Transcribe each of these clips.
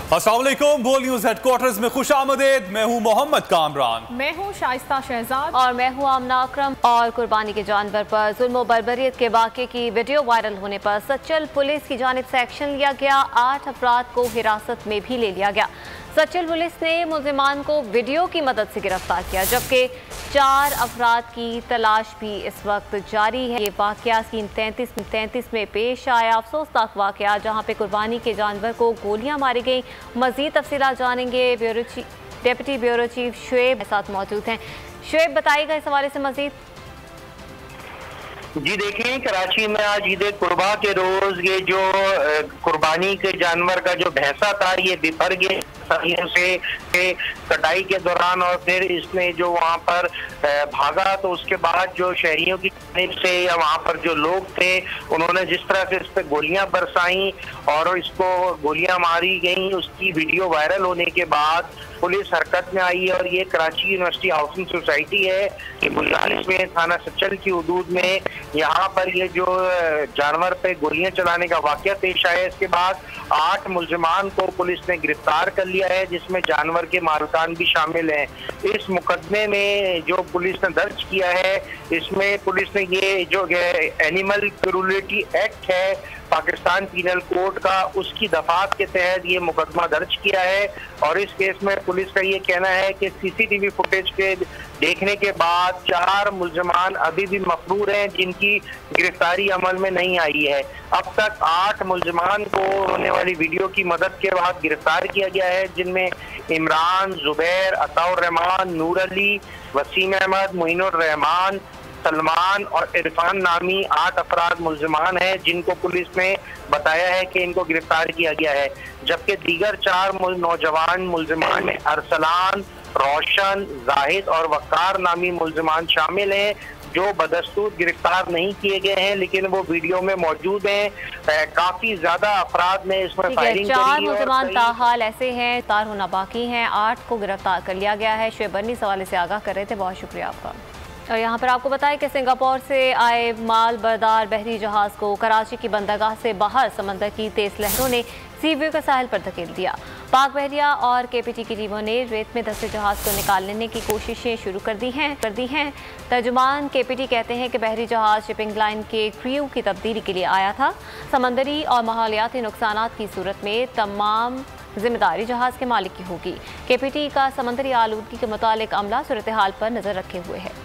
अस्सलाम वालेकुम, बोल न्यूज़ हेडक्वार्टर्स में खुशामदीद। मैं हूं मोहम्मद कामरान। मैं हूं शाइस्ता शहजाद और मैं हूं आमना अकरम। और कुर्बानी के जानवर पर जुल्म और बर्बरियत के वाक़े की वीडियो वायरल होने पर सच्चल पुलिस की जानिब से एक्शन लिया गया। 8 अफराद को हिरासत में भी ले लिया गया। सच्चल पुलिस ने मुल्ज़िमान को वीडियो की मदद से गिरफ्तार किया, जबकि 4 अफराद की तलाश भी इस वक्त जारी है। ये वाक़या सीन 33 में पेश आया, अफसोसनाक वाक़या जहाँ पे कुर्बानी के जानवर को गोलियाँ मारी गई। मज़ीद तफसीलात जानेंगे। डेप्यूटी ब्यूरो चीफ शुएब साथ मौजूद हैं। शुएब, बताइएगा इस हवाले से मज़ीद। जी देखिए, कराची में आज ईद कुर्बा के रोज ये जो कुर्बानी के जानवर का जो भैंसा था ये बिफर गया से कटाई के दौरान, और फिर इसने जो वहाँ पर भागा तो उसके बाद जो शहरियों की जानिब से या वहाँ पर जो लोग थे उन्होंने जिस तरह से इस पर गोलियां बरसाई और इसको गोलियां मारी गई, उसकी वीडियो वायरल होने के बाद पुलिस हरकत में आई है। और ये कराची यूनिवर्सिटी हाउसिंग सोसाइटी है कि 42 में थाना सच्चल की हदूद में यहाँ पर ये जो जानवर पे गोलियां चलाने का वाकया पेश आया। इसके बाद 8 मुल्जिमान को पुलिस ने गिरफ्तार कर लिया है, जिसमें जानवर के मालिकान भी शामिल हैं। इस मुकदमे में जो पुलिस ने दर्ज किया है, इसमें पुलिस ने ये जो एनिमल क्रूरलिटी एक्ट है पाकिस्तान पीनल कोड का, उसकी दफात के तहत ये मुकदमा दर्ज किया है। और इस केस में पुलिस का ये कहना है कि सीसीटीवी फुटेज के देखने के बाद 4 मुल्जिमान अभी भी मफरूर हैं, जिनकी गिरफ्तारी अमल में नहीं आई है। अब तक 8 मुल्जिमान को होने वाली वीडियो की मदद के बाद गिरफ्तार किया गया है, जिनमें इमरान, जुबैर, अताउर रहमान, नूर अली, वसीम अहमद, मोइनुर रहमान, सलमान और इरफान नामी 8 अफराद मुल्जिमान हैं, जिनको पुलिस ने बताया है कि इनको गिरफ्तार किया गया है। जबकि दीगर 4 नौजवान मुल्जिमान में अरसलान, रोशन, जाहिद और वकार नामी मुल्जिमान शामिल हैं, जो बदस्तूर गिरफ्तार नहीं किए गए हैं, लेकिन वो वीडियो में मौजूद हैं। काफी ज्यादा अफराद ने इसमें फायरिंग करी है। 4 मुल्जिमान ताहाल ऐसे हैं, तार होना बाकी हैं। 8 को गिरफ्तार कर लिया गया है। शुएब बन्नी सवाल से आगाह कर रहे थे, बहुत शुक्रिया आपका। और यहाँ पर आपको बताएं कि सिंगापुर से आए माल बरदार बहरी जहाज़ को कराची की बंदरगाह से बाहर समंदर की तेज लहरों ने सी व्यू के साहिल पर धकेल दिया। पाक बहरिया और केपीटी की टीमों ने रेत में धंसे जहाज़ को निकालने की कोशिशें शुरू कर दी हैं। तर्जुमान केपीटी कहते हैं कि बहरी जहाज़ शिपिंग लाइन के क्रू की तब्दीली के लिए आया था। समंदरी और माहौलियाती नुकसान की सूरत में तमाम जिम्मेदारी जहाज़ के मालिक की होगी। केपीटी का समंदरी आलूदगी के मुतालिक अमला सूरत हाल पर नजर रखे हुए है।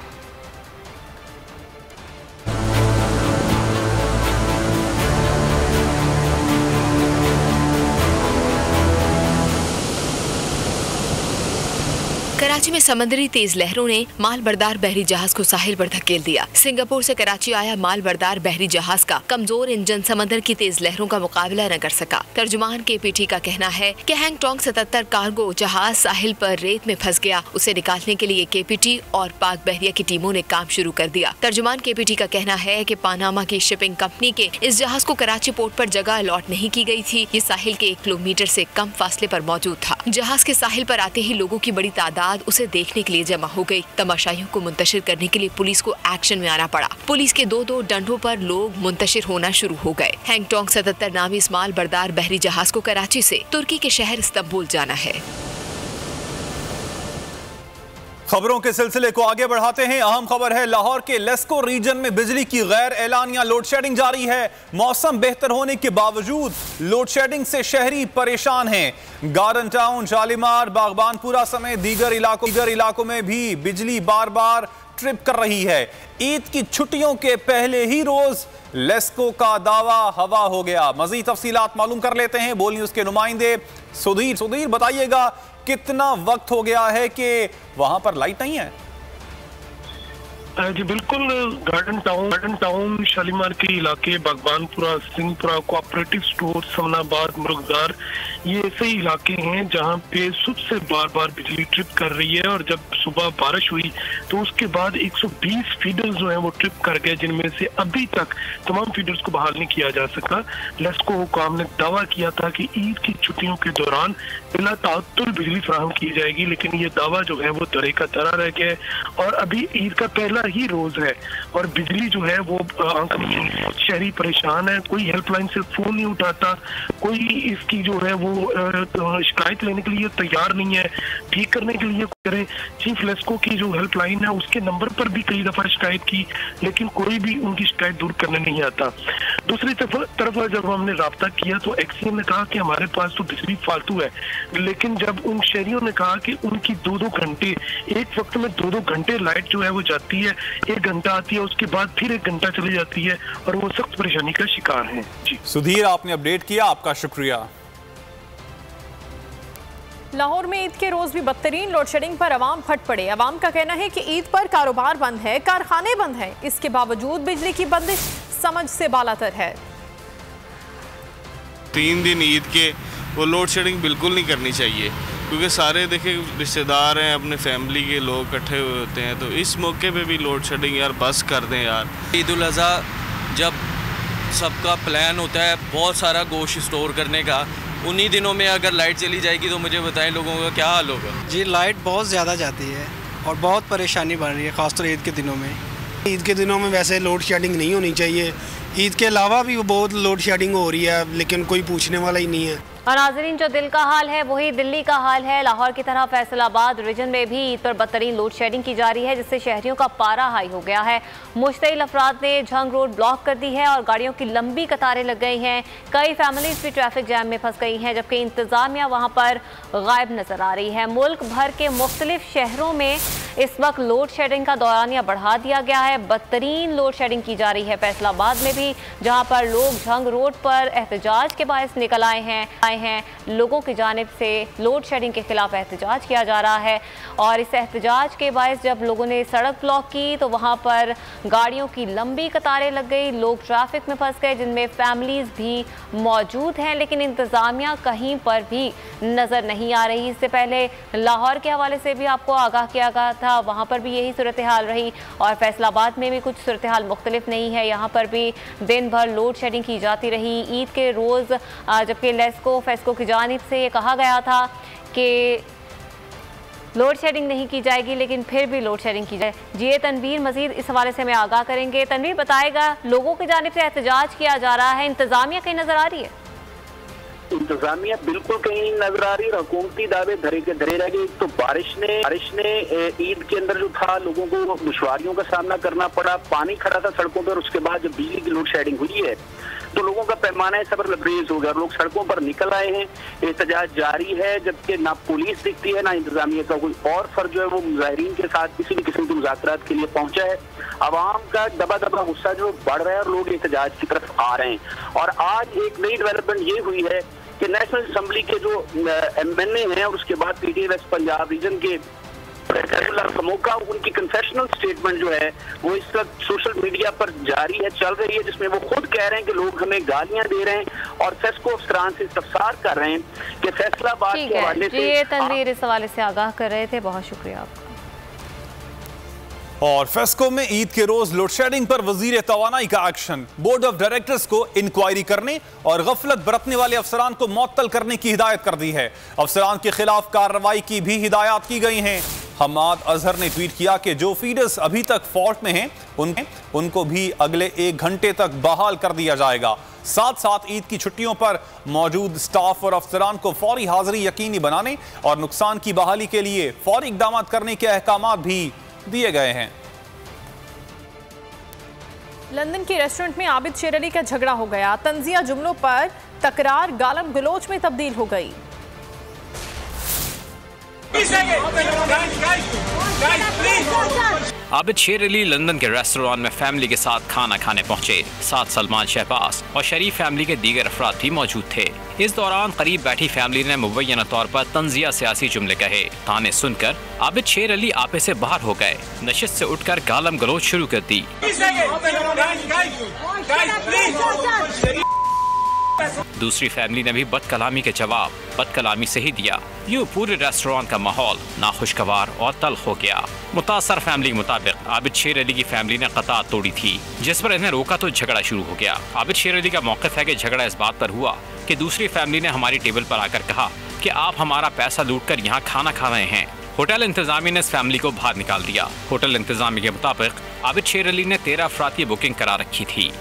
कराची में समंदरी तेज लहरों ने माल बरदार बहरी जहाज को साहिल पर धकेल दिया। सिंगापुर से कराची आया माल बरदार बहरी जहाज का कमजोर इंजन समंदर की तेज लहरों का मुकाबला न कर सका। तर्जुमान केपीटी का कहना है कि हैंगटोंग 77 कार्गो जहाज साहिल पर रेत में फंस गया। उसे निकालने के लिए केपीटी और पाक बहरिया की टीमों ने काम शुरू कर दिया। तर्जुमान केपीटी का कहना है कि पानामा की शिपिंग कंपनी के इस जहाज को कराची पोर्ट पर जगह अलॉट नहीं की गई थी। ये साहिल के 1 किलोमीटर से कम फासले पर मौजूद था। जहाज के साहिल पर आते ही लोगों की बड़ी तादाद उसे देखने के लिए जमा हो गई। तमाशाइयों को मुंतशिर करने के लिए पुलिस को एक्शन में आना पड़ा। पुलिस के 2-2 डंडों पर लोग मुंतशिर होना शुरू हो गए। हैंगटोंग 77 नामी इस माल बरदार बहरी जहाज को कराची से तुर्की के शहर इस्तांबुल जाना है। खबरों के सिलसिले को आगे बढ़ाते हैं। अहम खबर है, लाहौर के लेस्को रीजन में बिजली की गैर एलानिया लोड शेडिंग जारी है। मौसम बेहतर होने के बावजूद लोड शेडिंग से शहरी परेशान हैं। गार्डन टाउन, शालीमार, बागबानपुरा समेत दीगर इलाकों में भी बिजली बार बार ट्रिप कर रही है। ईद की छुट्टियों के पहले ही रोज लेस्को का दावा हवा हो गया। मजीद तफसीलात मालूम कर लेते हैं बोल न्यूज के नुमाइंदे सुधीर, बताइएगा कितना वक्त हो गया है कि वहां पर लाइट नहीं है? जी बिल्कुल, गार्डन टाउन शालीमार के इलाके, बागबानपुरा, सिंहपुरा, कोऑपरेटिव स्टोर, समनाबाद, मुर्गदार, ये ऐसे इलाके हैं जहां पे सुबह से बार बार बिजली ट्रिप कर रही है। और जब सुबह बारिश हुई तो उसके बाद 120 फीडर्स जो हैं वो ट्रिप कर गए, जिनमें से अभी तक तमाम फीडर्स को बहाल नहीं किया जा सका। लेस्को हुकाम ने दावा किया था कि ईद की छुट्टियों के दौरान बिला ताअत्तुल बिजली फराहम की जाएगी, लेकिन ये दावा जो है वो दरे का दरा रह गया। और अभी ईद का पहला दूसरा ही रोज है और बिजली जो है वो आंख नहीं, शहरी परेशान है, कोई हेल्पलाइन से फोन नहीं उठाता, कोई इसकी जो है वो शिकायत लेने के लिए तैयार नहीं है, ठीक करने के लिए करें। चीफ लेस्को की जो हेल्पलाइन है उसके नंबर पर भी कई दफा शिकायत की, लेकिन कोई भी उनकी शिकायत दूर करने नहीं आता। दूसरी तरफ जब हमने राब्ता किया तो एक्सीएम ने कहा कि हमारे पास तो बिजली फालतू है, लेकिन जब उन शहरियों ने कहा कि उनकी 2-2 घंटे, एक वक्त में 2-2 घंटे लाइट जो है वो जाती है, 1 घंटा आती है, उसके बाद फिर 1 घंटा चली जाती है और वो सख्त परेशानी का शिकार है। जी सुधीर, आपने अपडेट किया, आपका शुक्रिया। लाहौर में ईद के रोज भी बदतरीन लोड शेडिंग पर अवाम फट पड़े। अवाम का कहना है कि ईद पर कारोबार बंद है, कारखाने बंद हैं, इसके बावजूद बिजली की बंदिश समझ से बालातर है। 3 दिन ईद के वो लोड शेडिंग बिल्कुल नहीं करनी चाहिए, क्योंकि सारे देखे रिश्तेदार हैं, अपने फैमिली के लोग इकट्ठे हुए होते हैं, तो इस मौके पे भी लोड शेडिंग यार बस कर दें यार। ईद उल अज़हा जब सबका प्लान होता है बहुत सारा गोश्त स्टोर करने का, उन्हीं दिनों में अगर लाइट चली जाएगी तो मुझे बताएं लोगों का क्या हाल होगा। जी लाइट बहुत ज़्यादा जाती है और बहुत परेशानी बढ़ रही है, ख़ासतौर ईद के दिनों में। ईद के दिनों में वैसे लोड शेडिंग नहीं होनी चाहिए, ईद के अलावा भी बहुत लोड शेडिंग हो रही है, लेकिन कोई पूछने वाला ही नहीं है। और नाज़रीन, जो दिल का हाल है वही दिल्ली का हाल है। लाहौर की तरह फैसलाबाद रीजन में भी ईद पर बदतरीन लोड शेडिंग की जा रही है, जिससे शहरियों का पारा हाई हो गया है। मुश्तइल अफराद ने झंग रोड ब्लॉक कर दी है और गाड़ियों की लंबी कतारें लग गई हैं। कई फैमिलीज भी ट्रैफिक जैम में फंस गई हैं, जबकि इंतजामिया वहाँ पर गायब नजर आ रही है। मुल्क भर के मुख्तलिफ शहरों में इस वक्त लोड शेडिंग का दौरानिया बढ़ा दिया गया है। बदतरीन लोड शेडिंग की जा रही है फैसलाबाद में भी, जहाँ पर लोग झंग रोड पर एहतजाज के बायस निकल आए हैं। लोगों की जानिब से लोड शेडिंग के खिलाफ एहतजाज किया जा रहा है और इस एहतजाज के बायस जब लोगों ने सड़क ब्लॉक की तो वहाँ पर गाड़ियों की लंबी कतारें लग गई, लोग ट्रैफिक में फंस गए, जिनमें फैमिलीज भी मौजूद हैं, लेकिन इंतज़ामिया कहीं पर भी नज़र नहीं आ रही। इससे पहले लाहौर के हवाले से भी आपको आगाह किया गया था, वहाँ पर भी यही सूरत हाल रही और फैसलाबाद में भी कुछ सूरत हाल मुख्तलिफ नहीं है। यहाँ पर भी दिन भर लोड शेडिंग की जाती रही ईद के रोज़, जबकि फेस्को की जानिब से ये कहा गया था कि लोड शेडिंग नहीं की जाएगी, लेकिन फिर भी लोड शेडिंग की जाए। जी तनवीर, मजीद इस हवाले से हमें आगाह करेंगे। तनवीर बताएगा, लोगों की जानिब से एहतजाज किया जा रहा है, इंतजामिया कहीं नजर आ रही है? इंतजामिया बिल्कुल कहीं नजर आ रही है, हुकूमती दावे धरे के धरे रह गए। तो बारिश ने ईद के अंदर जो था लोगों को दुश्वारियों का सामना करना पड़ा, पानी खड़ा था सड़कों पर। उसके बाद जब बिजली की लोड शेडिंग हुई है तो लोगों का पैमाना सब्र लबरेज हो गया, लोग सड़कों पर निकल आए हैं, एहतजाज जारी है, जबकि ना पुलिस दिखती है ना इंतजामिया का कोई और फर्ज जो है वो मुजाहिरीन के साथ किसी भी किस्म के मुज़ाकरात के लिए पहुंचा है। आवाम का दबा दबा गुस्सा जो बढ़ रहा है और लोग एहतजाज की तरफ आ रहे हैं। और आज एक नई डेवलपमेंट ये हुई है कि नेशनल असम्बली के जो MNA हैं और उसके बाद PTI वेस्ट पंजाब रीजन के मौका, उनकी कन्फेशनल स्टेटमेंट जो है वो इस वक्त सोशल मीडिया पर जारी है, चल रही है, जिसमें वो खुद कह रहे हैं कि लोग हमें गालियां दे रहे हैं और फेस्को अफसरान से इस्तफसार कर रहे हैं कि फैसलाबाद के हवाले से। ये तनवीर इस हवाले से आगाह कर रहे थे, बहुत शुक्रिया आपका। और फेस्को में ईद के रोज लोड शेडिंग पर वजीर तवानाई का एक्शन, बोर्ड ऑफ डायरेक्टर्स को इंक्वायरी करने और गफलत बरतने वाले अफसरान को मुअत्तल करने की हिदायत कर दी है। अफसरान के खिलाफ कार्रवाई की भी हिदायत की गई हैं। हमाद अजहर ने ट्वीट किया कि जो फीडर्स अभी तक फॉल्ट में हैं उनको भी अगले 1 घंटे तक बहाल कर दिया जाएगा। साथ साथ ईद की छुट्टियों पर मौजूद स्टाफ और अफसरान को फौरी हाजिरी यकीनी बनाने और नुकसान की बहाली के लिए फौरी इक़दाम करने के अहकाम भी दिए गए हैं। लंदन के रेस्टोरेंट में आबिद शेर अली का झगड़ा हो गया, तंजिया जुमलों पर तकरार गालम गलोच में तब्दील हो गई। आबिद शेर अली लंदन के रेस्टोरेंट में फैमिली के साथ खाना खाने पहुंचे। साथ सलमान शहबाज और शरीफ फैमिली के दीगर अफराद भी मौजूद थे। इस दौरान करीब बैठी फैमिली ने मुबैना तौर पर तंजिया सियासी जुमले कहे। ताने सुनकर आबिद शेर अली आपे से बाहर हो गए, नशिस्त से उठकर गालम गलोच शुरू कर दी। दूसरी फैमिली ने भी बदकलामी के जवाब बदकलामी से ही दिया। यूं पूरे रेस्टोरेंट का माहौल नाखुशगवार और तल्ख हो गया। मुतासर फैमिली के मुताबिक आबिद शेर अली की फैमिली ने कतार तोड़ी थी, जिस पर इन्हें रोका तो झगड़ा शुरू हो गया। आबिद शेर अली का मौक़िफ़ है कि झगड़ा इस बात पर हुआ कि दूसरी फैमिली ने हमारी टेबल पर आकर कहा कि आप हमारा पैसा लूट कर यहाँ खाना खा रहे हैं। होटल इंतजामिया ने इस फैमिली को बाहर निकाल दिया। होटल इंतजामिया के मुताबिक आबिद शेर अली ने 13 अफराद की बुकिंग करा रखी थी।